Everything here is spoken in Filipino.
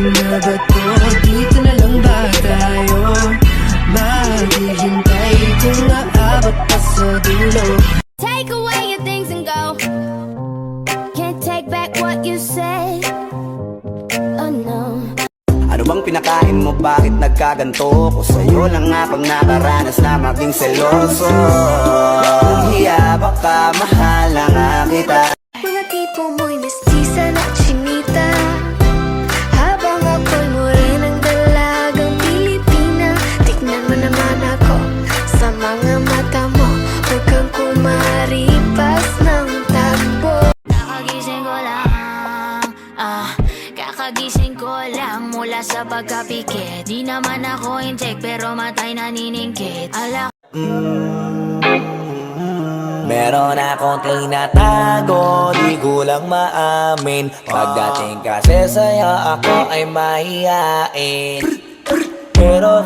na ba to? Dito na lang ba tayo? Maghihintay kung naabot pa sa dulo. Take away your things and go. Can't take back what you said. Oh no. Ano bang pinakain mo? Bakit nagkaganto? Ko sa'yo lang nga pang nakaranas na maging seloso. Kung hiya baka mahal na nga kita. Mga tipo mo'y mestiza na chinita, habang ako'y morenang dalagang Pilipina. Tignan mo naman ako sa mga mata mo, huwag kang kumaripas ng takbo. Kakagising ko lang, kakagising ko lang mula sa pagkapikit. Di naman ako inject pero matay naniningkit. Meron akong tinatago, di ko lang maamin. Pagdating kasi sa'yo ako ay mahihain. Pero